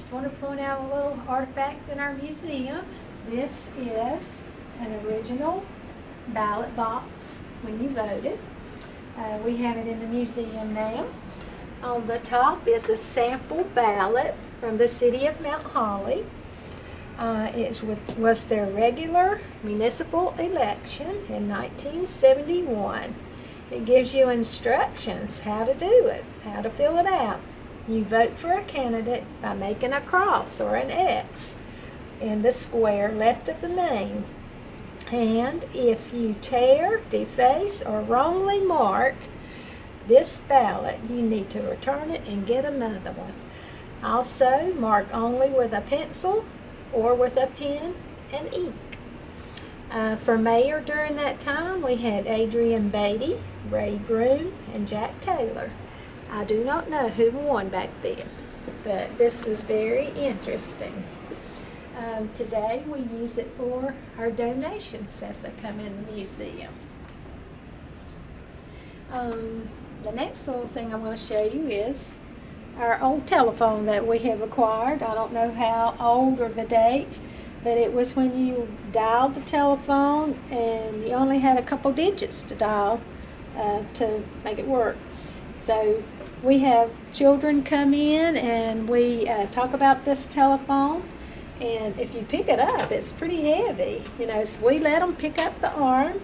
just want to point out a little artifact in our museum. This is an original ballot box when you voted. We have it in the museum now. On the top is a sample ballot from the city of Mount Holly. It was their regular municipal election in 1971. It gives you instructions how to do it, how to fill it out. You vote for a candidate by making a cross or an X in the square left of the name. And if you tear, deface, or wrongly mark this ballot, you need to return it and get another one. Also, mark only with a pencil or with a pen and ink. For mayor during that time, we had Adrian Beatty, Ray Broom, and Jack Taylor. I do not know who won back then, but this was very interesting. Today we use it for our donations as they come in the museum. The next little thing I'm going to show you is our old telephone that we have acquired. I don't know how old or the date, but it was when you dialed the telephone and you only had a couple digits to dial to make it work. So we have children come in and we talk about this telephone. And if you pick it up, it's pretty heavy. So we let them pick up the arm,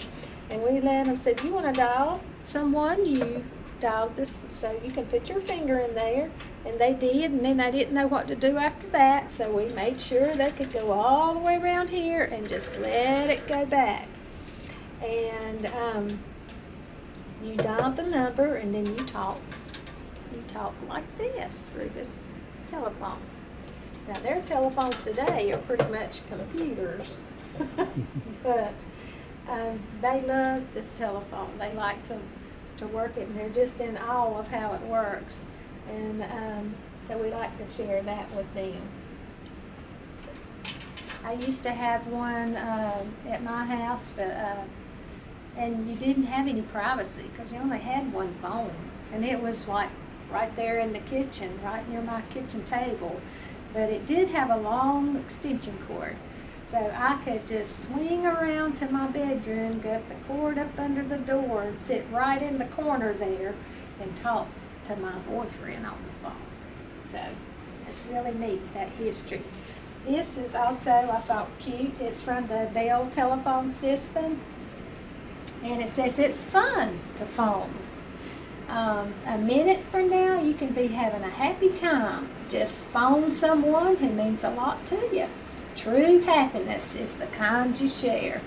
and we let them say, if you want to dial someone, you dial this, so you can put your finger in there. And they did, and then they didn't know what to do after that, so we made sure they could go all the way around here and just let it go back. And you dial the number, and then you talk. You talk like this through this telephone. Now, their telephones today are pretty much computers, but they love this telephone. They like to work it, and they're just in awe of how it works. And so we like to share that with them. I used to have one at my house, but and you didn't have any privacy because you only had one phone, and it was like right there in the kitchen, right near my kitchen table. But it did have a long extension cord, so I could just swing around to my bedroom, get the cord up under the door, and sit right in the corner there and talk to my boyfriend on the phone. So it's really neat, that history. This is also, I thought, cute. It's from the Bell telephone system, and it says it's fun to phone. A minute from now, you can be having a happy time. Just phone someone who means a lot to you. True happiness is the kind you share,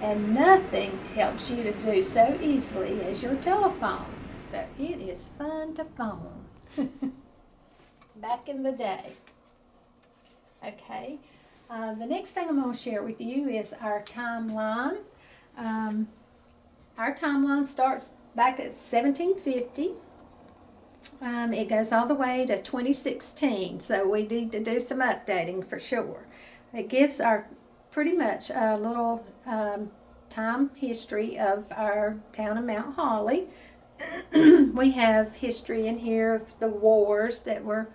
and nothing helps you to do so easily as your telephone. So it is fun to phone. Back in the day. Okay, the next thing I'm going to share with you is our timeline. Our timeline starts back at 1750. It goes all the way to 2016, so we need to do some updating for sure. It gives our pretty much a little time history of our town of Mount Holly. We have history in here of the wars that were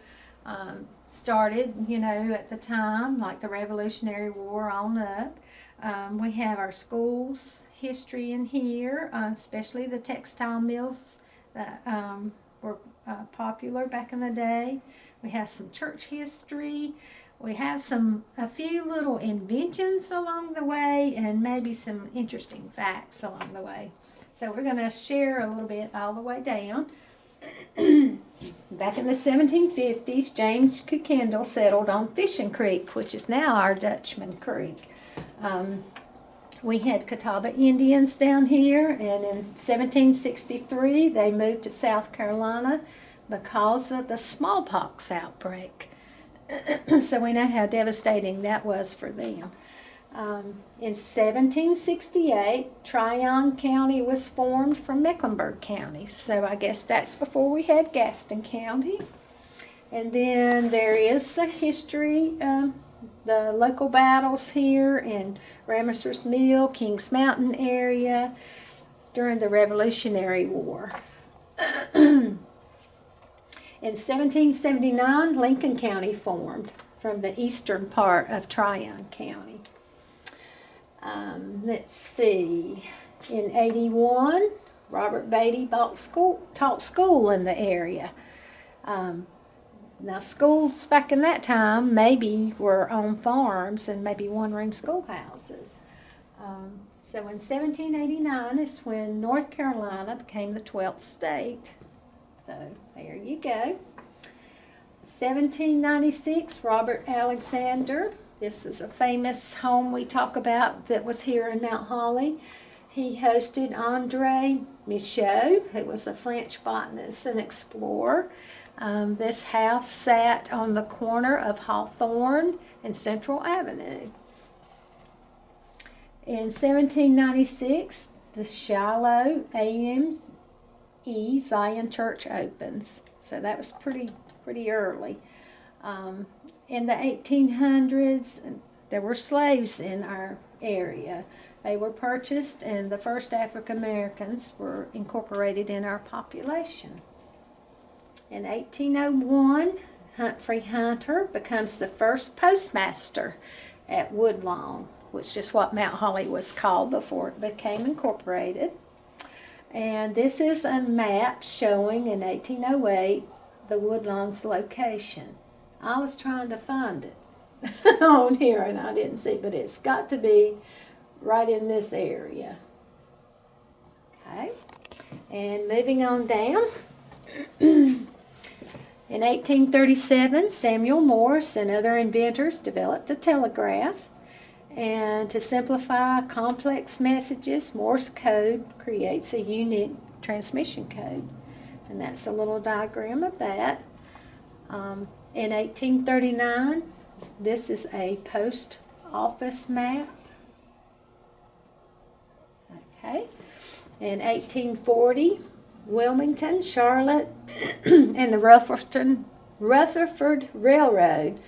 started, at the time, like the Revolutionary War on up. We have our schools history in here, especially the textile mills that were popular back in the day. We have some church history. We have a few little inventions along the way, and maybe some interesting facts along the way. So we're going to share a little bit all the way down. Back in the 1750s, James Kuykendall settled on Fishing Creek, which is now our Dutchman Creek. We had Catawba Indians down here, and in 1763 they moved to South Carolina because of the smallpox outbreak. So we know how devastating that was for them. In 1768, Tryon County was formed from Mecklenburg County, so I guess that's before we had Gaston County. And then there is the history, the local battles here in Ramester's Mill, Kings Mountain area during the Revolutionary War. In 1779, Lincoln County formed from the eastern part of Tryon County. Let's see. In 81, Robert Beatty taught school in the area. Now, schools back in that time maybe were on farms and maybe one-room schoolhouses. So in 1789 is when North Carolina became the 12th state. So there you go. 1796, Robert Alexander. This is a famous home we talk about that was here in Mount Holly. He hosted André Michaux, who was a French botanist and explorer. This house sat on the corner of Hawthorne and Central Avenue. In 1796, the Shiloh AME Zion Church opens. So that was pretty early. In the 1800s, there were slaves in our area. They were purchased, and the first African Americans were incorporated in our population. In 1801, Humphrey Hunter becomes the first postmaster at Woodlawn, which is what Mount Holly was called before it became incorporated. And this is a map showing in 1808 the Woodlawn's location. I was trying to find it on here and I didn't see, but it's got to be right in this area. Okay, and moving on down. In 1837, Samuel Morse and other inventors developed a telegraph. And to simplify complex messages, Morse code creates a unique transmission code. And that's a little diagram of that. In 1839, this is a post office map. Okay. In 1840, Wilmington, Charlotte, and the Rutherford Railroad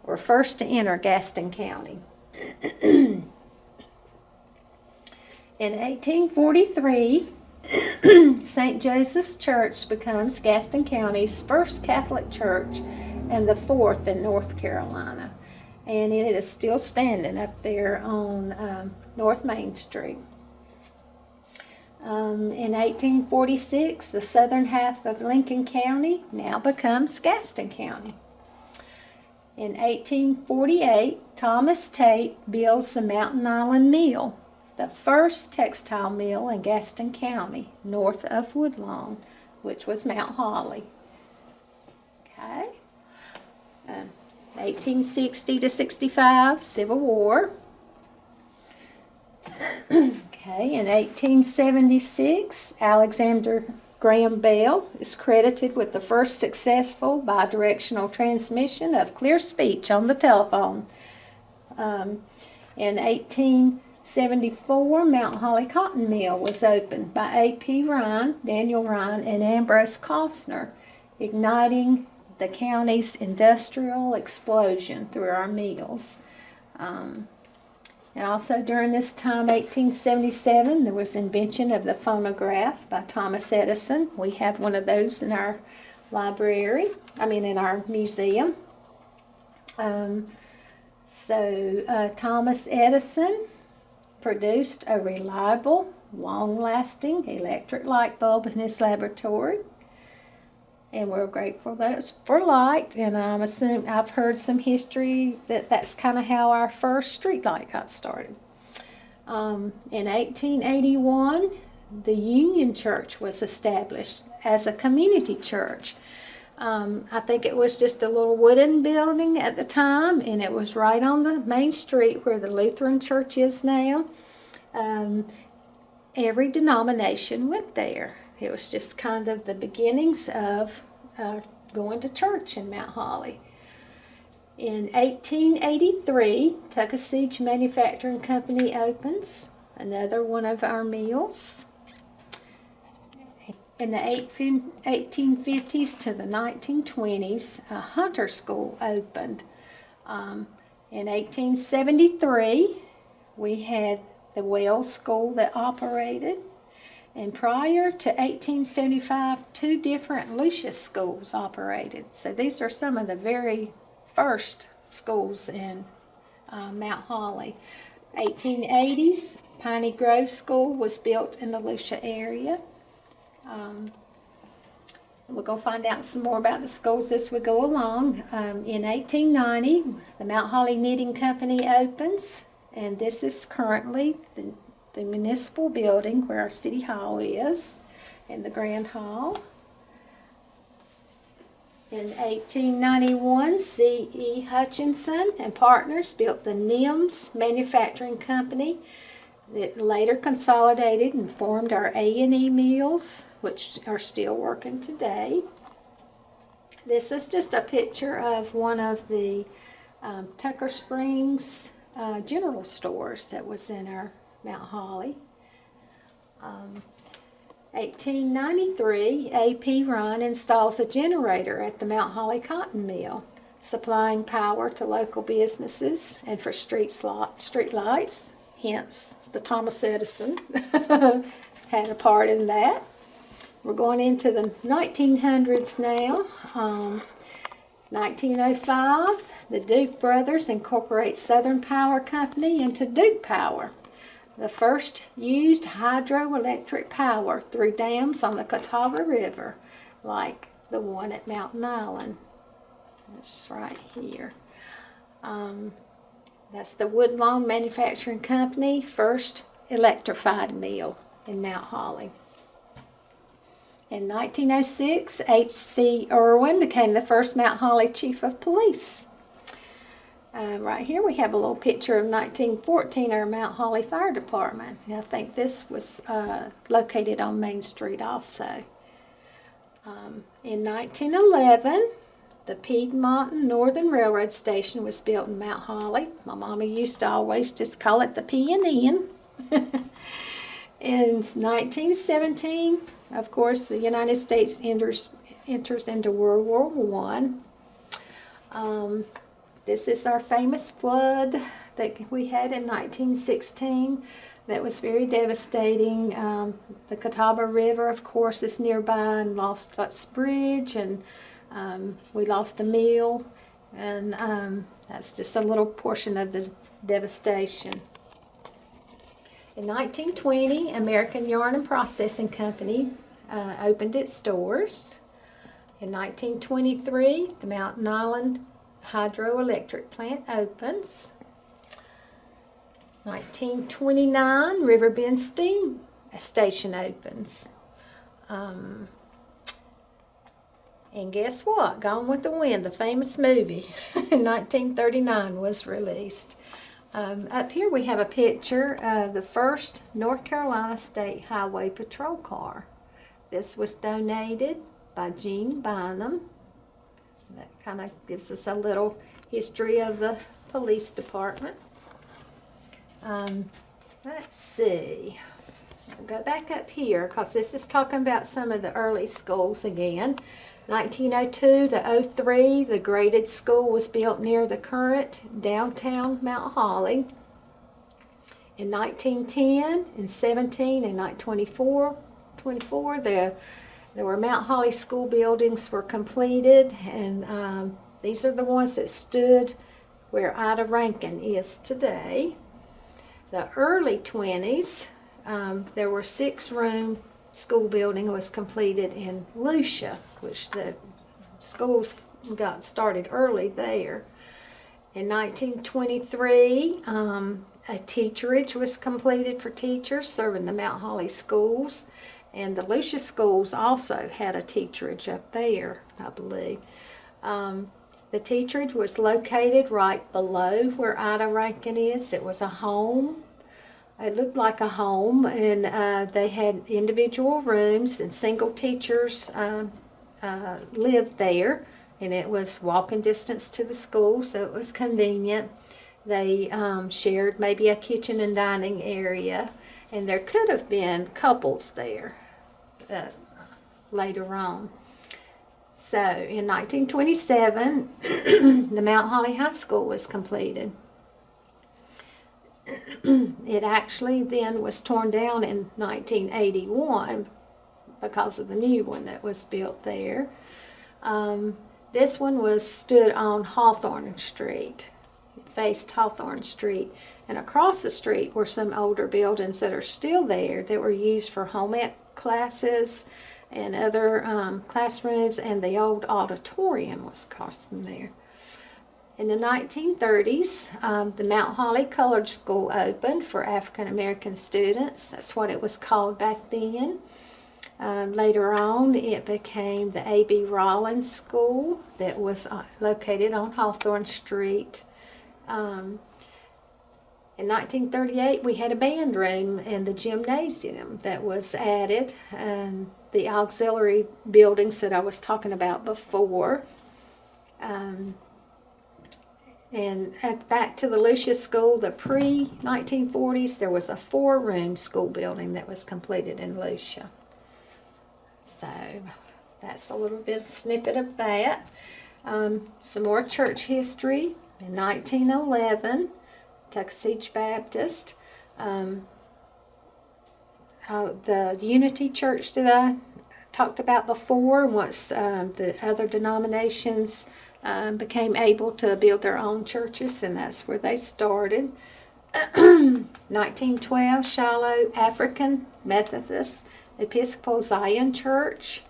were first to enter Gaston County. In 1843, St. Joseph's Church becomes Gaston County's first Catholic church and the fourth in North Carolina. And it is still standing up there on North Main Street. In 1846, the southern half of Lincoln County now becomes Gaston County. In 1848, Thomas Tate builds the Mountain Island Mill, the first textile mill in Gaston County, north of Woodlawn, which was Mount Holly. Okay. 1860 to 65, Civil War. Okay, in 1876, Alexander Graham Bell is credited with the first successful bidirectional transmission of clear speech on the telephone. In 1874, Mount Holly Cotton Mill was opened by A.P. Ryan, Daniel Ryan, and Ambrose Costner, igniting the county's industrial explosion through our mills. And also during this time, 1877, there was invention of the phonograph by Thomas Edison. We have one of those in our in our museum. Thomas Edison produced a reliable, long-lasting electric light bulb in his laboratory. And we're grateful for light, and I've heard some history that's kind of how our first street light got started. In 1881, the Union Church was established as a community church. I think it was just a little wooden building at the time, and it was right on the main street where the Lutheran Church is now. Every denomination went there. It was just kind of the beginnings of going to church in Mount Holly. In 1883, Tuckasegee Manufacturing Company opens, another one of our mills. In the 1850s to the 1920s, a hunter school opened. In 1873, we had the Wells School that operated. And prior to 1875, 2 different Lucia schools operated. So these are some of the very first schools in Mount Holly. 1880s, Piney Grove School was built in the Lucia area. We're going to find out some more about the schools as we go along. In 1890, the Mount Holly Knitting Company opens, and this is currently the municipal building where our city hall is, in the Grand Hall. In 1891, C.E. Hutchinson and Partners built the NIMS Manufacturing Company that later consolidated and formed our A&E mills, which are still working today. This is just a picture of one of the Tucker Springs general stores that was in our Mount Holly. 1893, A.P. Run installs a generator at the Mount Holly Cotton Mill, supplying power to local businesses and for street lights, hence the Thomas Edison had a part in that. We're going into the 1900s now. 1905, the Duke brothers incorporate Southern Power Company into Duke Power, the first used hydroelectric power through dams on the Catawba River, like the one at Mountain Island. It's right here. That's the Woodlawn Manufacturing Company, first electrified mill in Mount Holly. In 1906, H.C. Irwin became the first Mount Holly Chief of Police. Right here we have a little picture of 1914, our Mount Holly Fire Department. And I think this was located on Main Street also. In 1911, the Piedmont Northern Railroad Station was built in Mount Holly. My mama used to always just call it the P&N. In 1917, of course, the United States enters into World War I. This is our famous flood that we had in 1916 that was very devastating. The Catawba River, of course, is nearby and lost its bridge, and we lost a mill, and that's just a little portion of the devastation. In 1920, American Yarn and Processing Company opened its doors. In 1923, the Mountain Island Hydroelectric Plant opens. 1929, Riverbend Steam Station opens. And guess what? Gone with the Wind, the famous movie, in 1939 was released. Up here we have a picture of the first North Carolina State Highway Patrol car. This was donated by Gene Bynum. So that kind of gives us a little history of the police department. Let's see. I'll go back up here because this is talking about some of the early schools again. 1902 to 03, the graded school was built near the current downtown Mount Holly. In 1910 and 17 and 1924, there were Mount Holly school buildings were completed, and these are the ones that stood where Ida Rankin is today. The early 20s, there were 6-room school building was completed in Lucia, which the schools got started early there. In 1923, a teacherage was completed for teachers serving the Mount Holly schools, and the Lucia schools also had a teacherage up there, I believe. The teacherage was located right below where Ida Rankin is. It was a home. It looked like a home, and they had individual rooms, and single teachers lived there, and it was walking distance to the school, so it was convenient. They shared maybe a kitchen and dining area, and there could have been couples there later on. So in 1927, the Mount Holly High School was completed. In It actually then was torn down in 1981 because of the new one that was built there. This one stood on Hawthorne Street. It faced Hawthorne Street. And across the street were some older buildings that are still there that were used for home ec classes and other classrooms, and the old auditorium was across from there. In the 1930s, the Mount Holly Colored School opened for African American students. That's what it was called back then. Later on, it became the A.B. Rollins School that was located on Hawthorne Street. In 1938, we had a band room in the gymnasium that was added, and the auxiliary buildings that I was talking about before. And back to the Lucia School, the pre-1940s, there was a 4-room school building that was completed in Lucia. So that's a little bit of snippet of that. Some more church history. In 1911, Tuckasegee Baptist, the Unity Church that I talked about before, once the other denominations became able to build their own churches, and that's where they started. 1912, Shiloh African Methodist Episcopal Zion Church.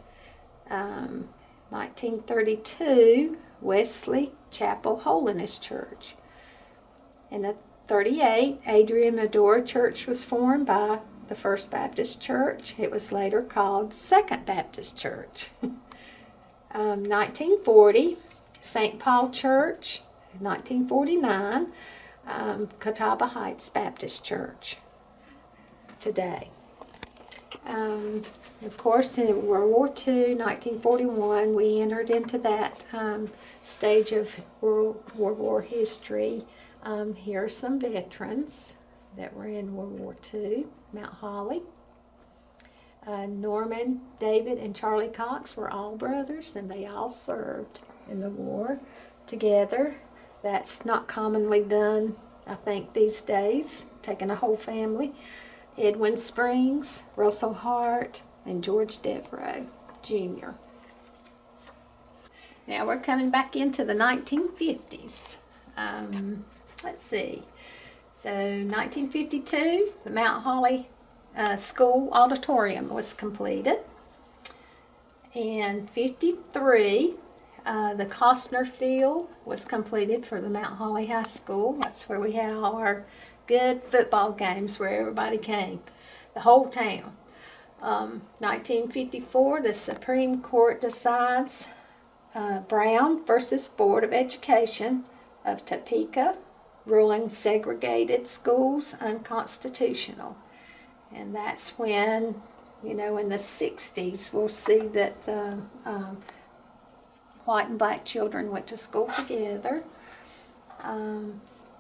1932, Wesley Chapel Holiness Church. In 1938, Adrian Medora Church was formed by the First Baptist Church. It was later called Second Baptist Church. 1940, St. Paul Church. 1949, Catawba Heights Baptist Church. Today. Of course, in World War II, 1941, we entered into that stage of World War history. Here are some veterans that were in World War II, Mount Holly. Norman, David, and Charlie Cox were all brothers, and they all served in the war together. That's not commonly done, I think, these days, taking a whole family. Edwin Springs, Russell Hart, and George Devereaux, Jr. Now we're coming back into the 1950s. Let's see. So 1952, the Mount Holly School Auditorium was completed. And 53, the Costner Field was completed for the Mount Holly High School. That's where we had all our good football games where everybody came, the whole town. 1954, the Supreme Court decides Brown versus Board of Education of Topeka, ruling segregated schools unconstitutional. And that's when, in the 60s, we'll see that the white and black children went to school together.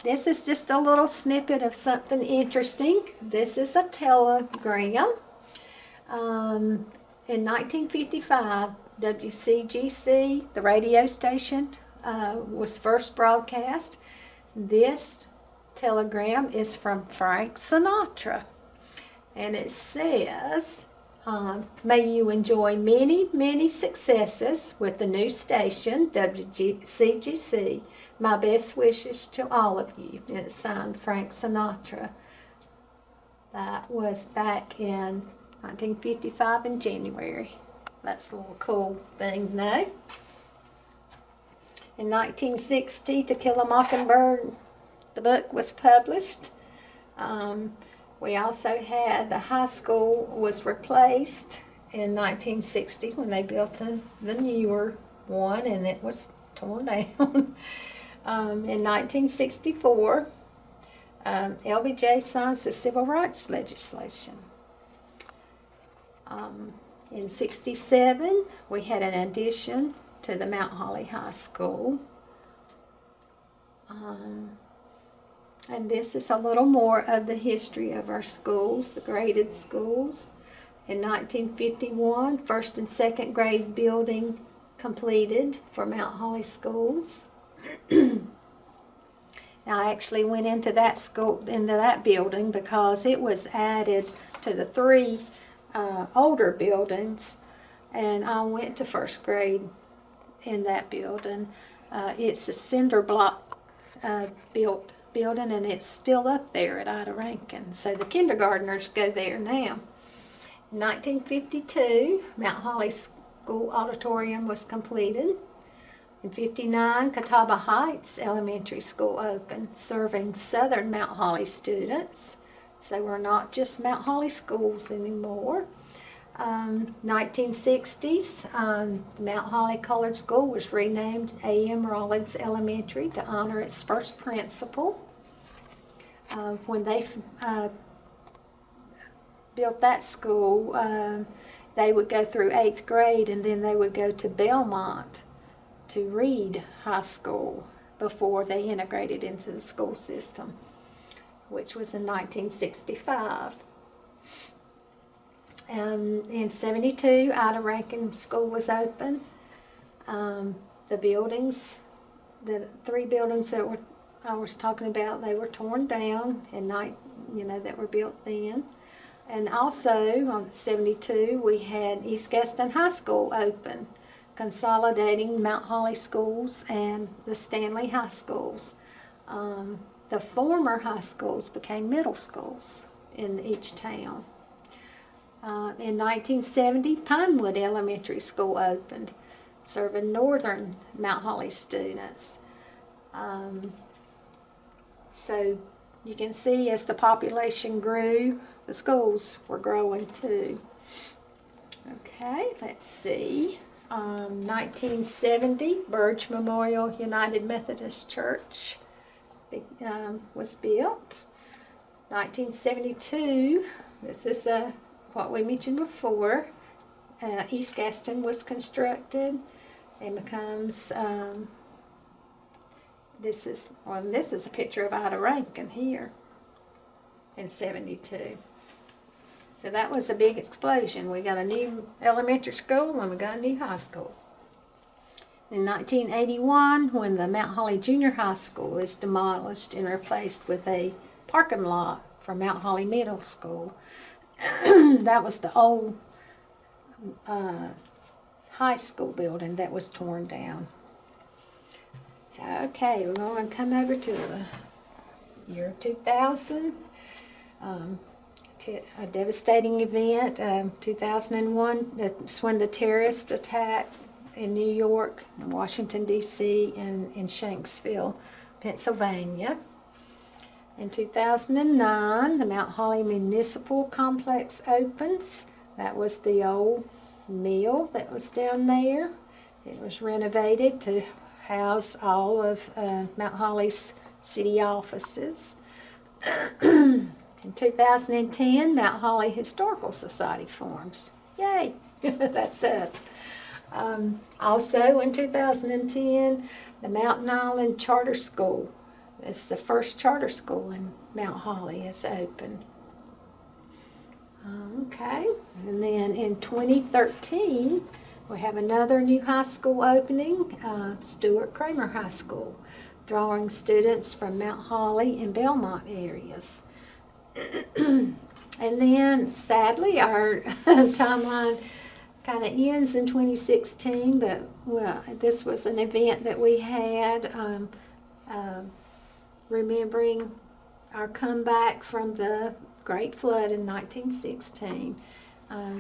This is just a little snippet of something interesting. This is a telegram. In 1955, WCGC, the radio station, was first broadcast. This telegram is from Frank Sinatra. And it says, may you enjoy many, many successes with the new station, WCGC. My best wishes to all of you. And it's signed Frank Sinatra. That was back in 1955 in January. That's a little cool thing to know. In 1960, To Kill a Mockingbird, the book was published. We also had the high school was replaced in 1960 when they built the newer one, and it was torn down. In 1964, LBJ signs the civil rights legislation. In 67, we had an addition to the Mount Holly High School. And this is a little more of the history of our schools, the graded schools. In 1951, first and second grade building completed for Mount Holly schools. I actually went into that school, into that building, because it was added to the 3 older buildings, and I went to first grade in that building. It's a cinder block built building, and it's still up there at Ida Rankin. So the kindergartners go there now. In 1952, Mount Holly School Auditorium was completed. In 59, Catawba Heights Elementary School opened, serving southern Mount Holly students. So we're not just Mount Holly schools anymore. 1960s, Mount Holly Colored School was renamed A.M. Rawlings Elementary to honor its first principal. When they built that school, they would go through 8th grade, and then they would go to Belmont to Reed High School before they integrated into the school system, which was in 1965. In 72, Ida Rankin School was open. The buildings, the 3 buildings that I was talking about, they were torn down that were built then. And also, on 72, we had East Gaston High School open, consolidating Mount Holly schools and the Stanley High Schools. The former high schools became middle schools in each town. In 1970, Pinewood Elementary School opened, serving northern Mount Holly students. So you can see as the population grew, the schools were growing too. Okay, let's see. 1970, Burge Memorial United Methodist Church was built. 1972, this is what we mentioned before, East Gaston was constructed and becomes, this is a picture of Ida Rankin here in 72. So that was a big explosion. We got a new elementary school and we got a new high school. In 1981, when the Mount Holly Junior High School is demolished and replaced with a parking lot for Mount Holly Middle School, that was the old high school building that was torn down. So, okay, we're going to come over to the year 2000. A devastating event, 2001, that's when the terrorist attack in New York, in Washington, D.C., and in Shanksville, Pennsylvania. In 2009, the Mount Holly Municipal Complex opens. That was the old mill that was down there. It was renovated to house all of Mount Holly's city offices. In 2010, Mount Holly Historical Society forms. Yay! That's us. Also in 2010, the Mountain Island Charter School. It's the first charter school in Mount Holly is open. Okay, and then in 2013, we have another new high school opening, Stuart Kramer High School, drawing students from Mount Holly and Belmont areas. And then, sadly, our timeline kind of ends in 2016, but this was an event that we had remembering our comeback from the Great Flood in 1916.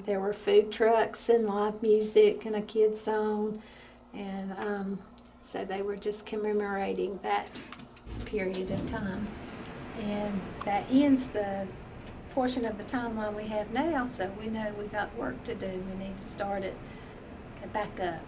There were food trucks and live music and a kids zone, and so they were just commemorating that period of time. And that ends the portion of the timeline we have now, so we know we got work to do. We need to start it back up.